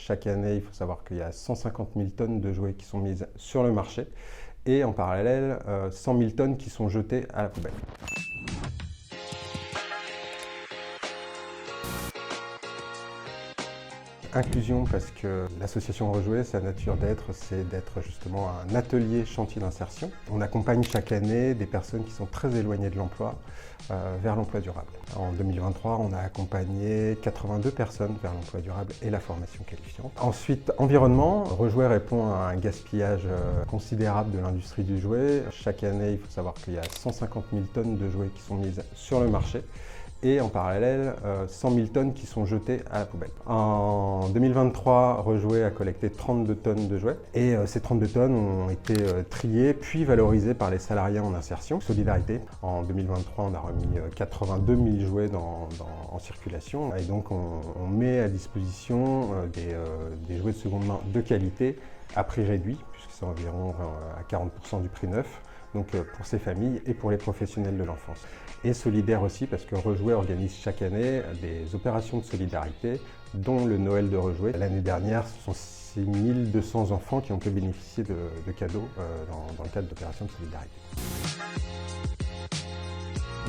Chaque année, il faut savoir qu'il y a 150 000 tonnes de jouets qui sont mises sur le marché et en parallèle, 100 000 tonnes qui sont jetées à la poubelle. Inclusion parce que l'association Rejouer, sa nature d'être, c'est d'être justement un atelier chantier d'insertion. On accompagne chaque année des personnes qui sont très éloignées de l'emploi vers l'emploi durable. En 2023, on a accompagné 82 personnes vers l'emploi durable et la formation qualifiante. Ensuite, environnement. Rejouer répond à un gaspillage considérable de l'industrie du jouet. Chaque année, il faut savoir qu'il y a 150 000 tonnes de jouets qui sont mises sur le marché. Et en parallèle, 100 000 tonnes qui sont jetées à la poubelle. En 2023, Rejouer a collecté 32 tonnes de jouets et ces 32 tonnes ont été triées puis valorisées par les salariés en insertion. Solidarité, en 2023, on a remis 82 000 jouets en circulation et donc on met à disposition des jouets de seconde main de qualité à prix réduit, puisque c'est environ à 40% du prix neuf. Donc pour ces familles et pour les professionnels de l'enfance. Et solidaire aussi parce que Rejouer organise chaque année des opérations de solidarité, dont le Noël de Rejouer. L'année dernière, ce sont 6200 enfants qui ont pu bénéficier de cadeaux dans le cadre d'opérations de solidarité.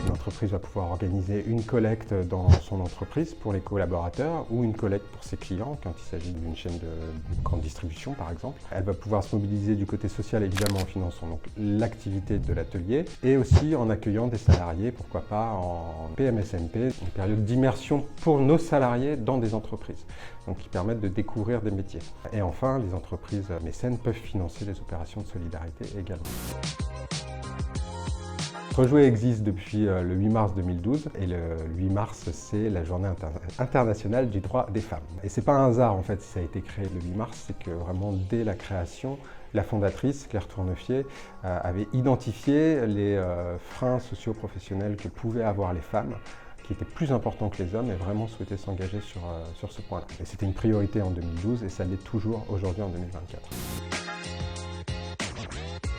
Une entreprise va pouvoir organiser une collecte dans son entreprise pour les collaborateurs ou une collecte pour ses clients quand il s'agit d'une chaîne de grande distribution par exemple. Elle va pouvoir se mobiliser du côté social évidemment en finançant donc l'activité de l'atelier et aussi en accueillant des salariés, pourquoi pas en PMSNP, une période d'immersion pour nos salariés dans des entreprises, donc qui permettent de découvrir des métiers. Et enfin, les entreprises mécènes peuvent financer des opérations de solidarité également. Rejouer existe depuis le 8 mars 2012 et le 8 mars c'est la journée internationale du droit des femmes. Et c'est pas un hasard en fait si ça a été créé le 8 mars, c'est que vraiment dès la création, la fondatrice Claire Tournefier avait identifié les freins socio-professionnels que pouvaient avoir les femmes qui étaient plus importants que les hommes et vraiment souhaitait s'engager sur ce point-là. Et c'était une priorité en 2012 et ça l'est toujours aujourd'hui en 2024.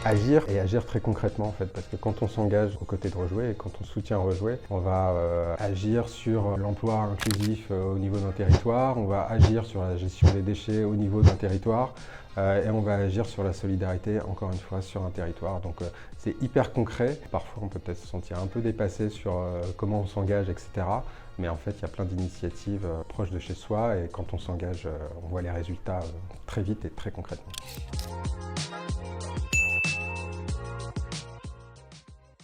Agir et agir très concrètement en fait, parce que quand on s'engage aux côtés de Rejouer et quand on soutient Rejouer, on va agir sur l'emploi inclusif au niveau d'un territoire, on va agir sur la gestion des déchets au niveau d'un territoire et on va agir sur la solidarité encore une fois sur un territoire. Donc c'est hyper concret, parfois on peut peut-être se sentir un peu dépassé sur comment on s'engage, etc. Mais en fait, il y a plein d'initiatives proches de chez soi et quand on s'engage, on voit les résultats très vite et très concrètement.